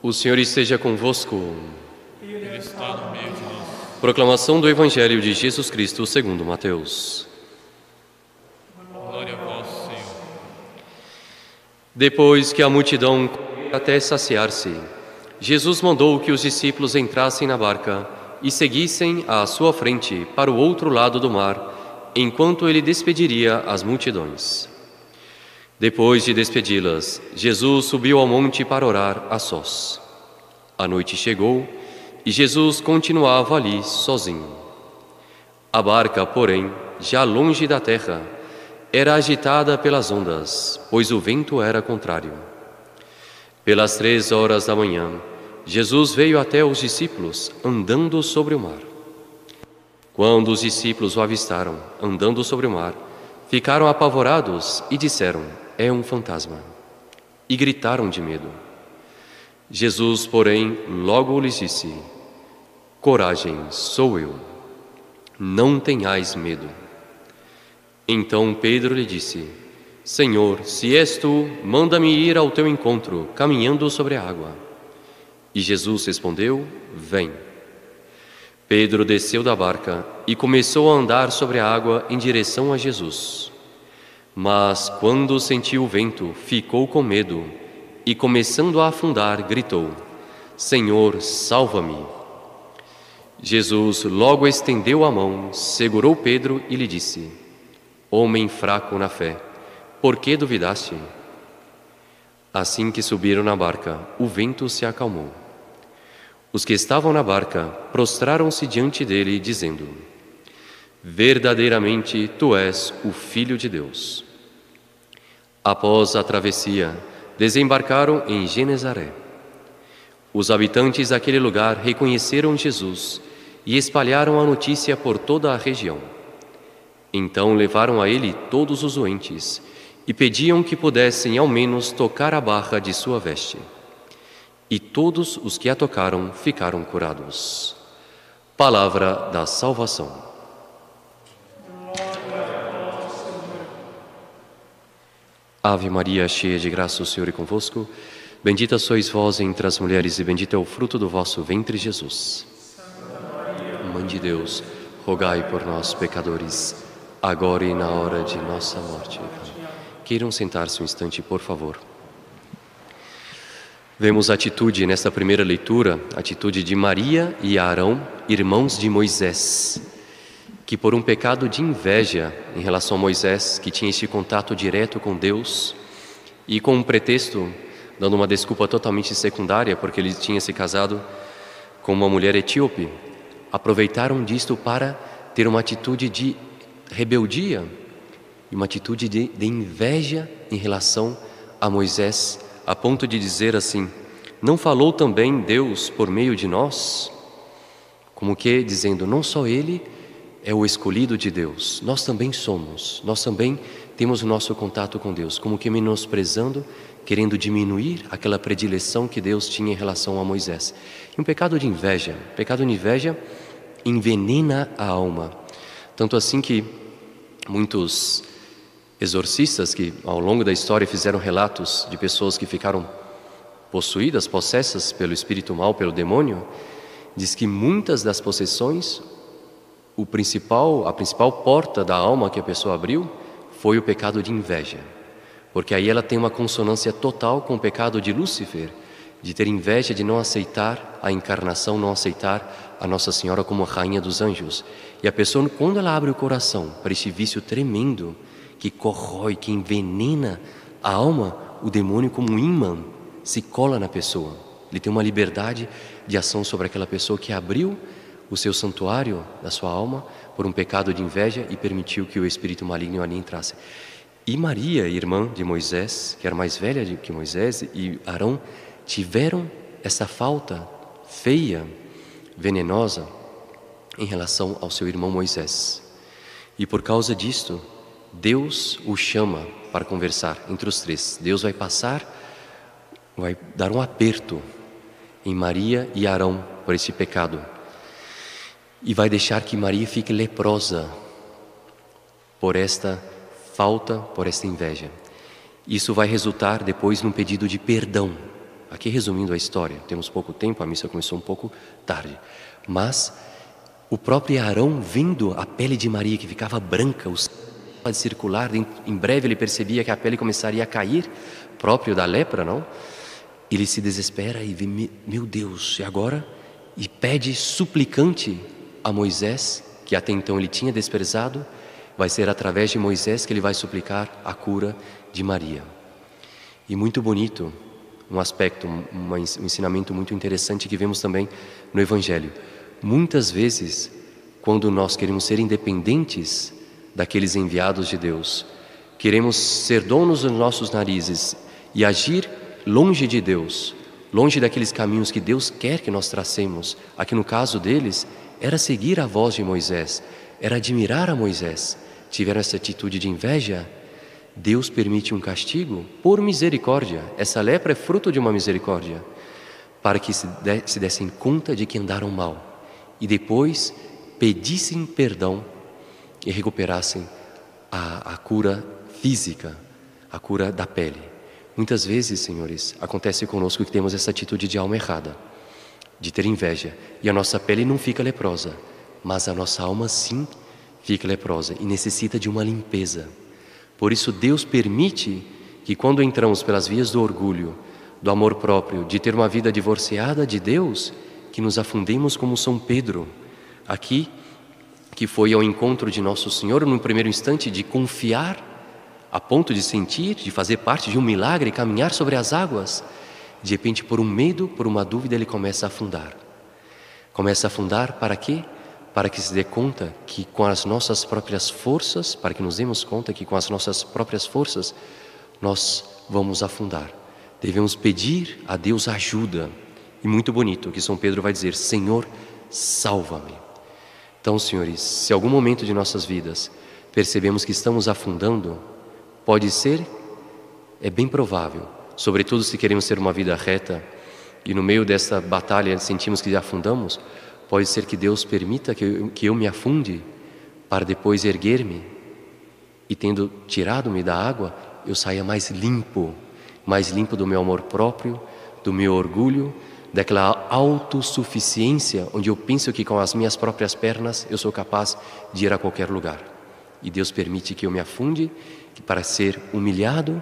O Senhor esteja convosco. Ele está no meio de nós. Proclamação do Evangelho de Jesus Cristo segundo Mateus. Glória a vós, Senhor. Depois que a multidão comeu até saciar-se, Jesus mandou que os discípulos entrassem na barca e seguissem à sua frente para o outro lado do mar, enquanto ele despediria as multidões. Depois de despedi-las, Jesus subiu ao monte para orar a sós. A noite chegou e Jesus continuava ali sozinho. A barca, porém, já longe da terra, era agitada pelas ondas, pois o vento era contrário. Pelas 3 horas da manhã, Jesus veio até os discípulos, andando sobre o mar. Quando os discípulos o avistaram, andando sobre o mar, ficaram apavorados e disseram: "É um fantasma", e gritaram de medo. Jesus, porém, logo lhes disse: "Coragem, sou eu. Não tenhais medo." Então Pedro lhe disse: "Senhor, se és tu, manda-me ir ao teu encontro, caminhando sobre a água." E Jesus respondeu: "Vem." Pedro desceu da barca e começou a andar sobre a água em direção a Jesus. Mas, quando sentiu o vento, ficou com medo e, começando a afundar, gritou: "Senhor, salva-me!" Jesus logo estendeu a mão, segurou Pedro e lhe disse: "Homem fraco na fé, por que duvidaste?" Assim que subiram na barca, o vento se acalmou. Os que estavam na barca prostraram-se diante dele, dizendo: "Verdadeiramente tu és o Filho de Deus." Após a travessia, desembarcaram em Genezaré. Os habitantes daquele lugar reconheceram Jesus e espalharam a notícia por toda a região. Então levaram a ele todos os doentes e pediam que pudessem ao menos tocar a barra de sua veste. E todos os que a tocaram ficaram curados. Palavra da salvação. Ave Maria, cheia de graça, o Senhor é convosco. Bendita sois vós entre as mulheres e bendito é o fruto do vosso ventre, Jesus. Mãe de Deus, rogai por nós, pecadores, agora e na hora de nossa morte. Queiram sentar-se um instante, por favor. Vemos a atitude nesta primeira leitura, a atitude de Maria e Arão, irmãos de Moisés, que por um pecado de inveja em relação a Moisés, que tinha este contato direto com Deus, e com um pretexto, dando uma desculpa totalmente secundária, porque ele tinha se casado com uma mulher etíope, aproveitaram disto para ter uma atitude de rebeldia e uma atitude de inveja em relação a Moisés, a ponto de dizer assim: "Não falou também Deus por meio de nós?" Como que dizendo, não só ele é o escolhido de Deus, nós também somos, nós também temos o nosso contato com Deus, como que menosprezando, querendo diminuir aquela predileção que Deus tinha em relação a Moisés. E um pecado de inveja envenena a alma, tanto assim que muitos exorcistas que ao longo da história fizeram relatos de pessoas que ficaram possuídas, possessas pelo espírito mal, pelo demônio, diz que muitas das possessões, a principal porta da alma que a pessoa abriu foi o pecado de inveja, porque aí ela tem uma consonância total com o pecado de Lúcifer, de ter inveja, de não aceitar a encarnação, não aceitar a Nossa Senhora como rainha dos anjos. E a pessoa, quando ela abre o coração para esse vício tremendo que corrói, que envenena a alma, o demônio, como um imã, se cola na pessoa. Ele tem uma liberdade de ação sobre aquela pessoa que abriu o seu santuário da sua alma por um pecado de inveja e permitiu que o espírito maligno ali entrasse. E Maria, irmã de Moisés, que era mais velha que Moisés, e Arão, tiveram essa falta feia, venenosa, em relação ao seu irmão Moisés. E por causa disto, Deus o chama para conversar entre os três. Deus vai dar um aperto em Maria e Arão por esse pecado. E vai deixar que Maria fique leprosa por esta falta, por esta inveja. Isso vai resultar depois num pedido de perdão Aqui resumindo a história, temos pouco tempo, a missa começou um pouco tarde, mas o próprio Arão, vendo a pele de Maria que ficava branca, o sangue de circular, em breve ele percebia que a pele começaria a cair, próprio da lepra, não? Ele se desespera e vê, meu Deus, e agora? E pede suplicante a Moisés, que até então ele tinha desprezado, vai ser através de Moisés que ele vai suplicar a cura de Maria. E muito bonito, um aspecto, um ensinamento muito interessante que vemos também no Evangelho. Muitas vezes, quando nós queremos ser independentes daqueles enviados de Deus, queremos ser donos dos nossos narizes e agir longe de Deus, longe daqueles caminhos que Deus quer que nós tracemos. Aqui no caso deles, era seguir a voz de Moisés, era admirar a Moisés. Tiveram essa atitude de inveja, Deus permite um castigo por misericórdia. Essa lepra é fruto de uma misericórdia, para que se dessem conta de que andaram mal e depois pedissem perdão e recuperassem a cura física, a cura da pele. Muitas vezes, senhores, acontece conosco que temos essa atitude de alma errada, de ter inveja, e a nossa pele não fica leprosa, mas a nossa alma sim fica leprosa e necessita de uma limpeza. Por isso Deus permite que quando entramos pelas vias do orgulho, do amor próprio, de ter uma vida divorciada de Deus, que nos afundemos como São Pedro, aqui, que foi ao encontro de Nosso Senhor no primeiro instante de confiar, a ponto de sentir, de fazer parte de um milagre, caminhar sobre as águas. De repente, por um medo, por uma dúvida, ele começa a afundar. Começa a afundar para quê? Para que se dê conta que com as nossas próprias forças, para que nos demos conta que com as nossas próprias forças, nós vamos afundar. Devemos pedir a Deus ajuda. E muito bonito que São Pedro vai dizer, Senhor, salva-me. Então, senhores, se algum momento de nossas vidas percebemos que estamos afundando, pode ser, é bem provável, sobretudo se queremos ter uma vida reta e no meio dessa batalha sentimos que afundamos, pode ser que Deus permita que eu me afunde para depois erguer-me e tendo tirado-me da água, eu saia mais limpo do meu amor próprio, do meu orgulho, daquela autossuficiência onde eu penso que com as minhas próprias pernas eu sou capaz de ir a qualquer lugar. E Deus permite que eu me afunde para ser humilhado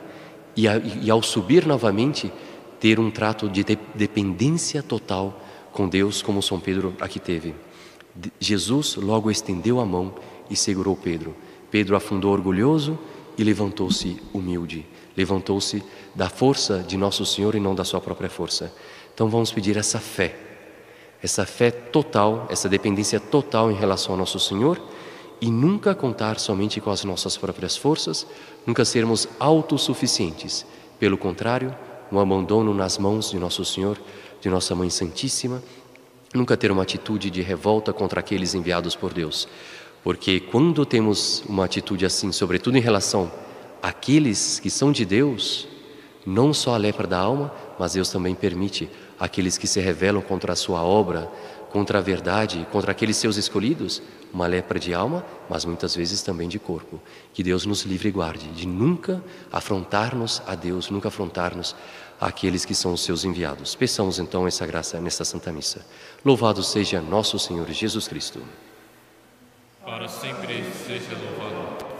e ao subir novamente ter um trato de dependência total com Deus, como São Pedro aqui teve. Jesus logo estendeu a mão e segurou Pedro. Pedro afundou orgulhoso e levantou-se humilde. Levantou-se da força de Nosso Senhor e não da sua própria força. Então vamos pedir essa fé total, essa dependência total em relação ao Nosso Senhor e nunca contar somente com as nossas próprias forças, nunca sermos autossuficientes. Pelo contrário, um abandono nas mãos de Nosso Senhor, de Nossa Mãe Santíssima, nunca ter uma atitude de revolta contra aqueles enviados por Deus. Porque quando temos uma atitude assim, sobretudo em relação àqueles que são de Deus, não só a lepra da alma, mas Deus também permite aqueles que se rebelam contra a sua obra, contra a verdade, contra aqueles seus escolhidos, uma lepra de alma, mas muitas vezes também de corpo. Que Deus nos livre e guarde de nunca afrontar-nos a Deus, nunca afrontar-nos àqueles que são os seus enviados. Peçamos então essa graça nesta Santa Missa. Louvado seja nosso Senhor Jesus Cristo. Para sempre seja louvado.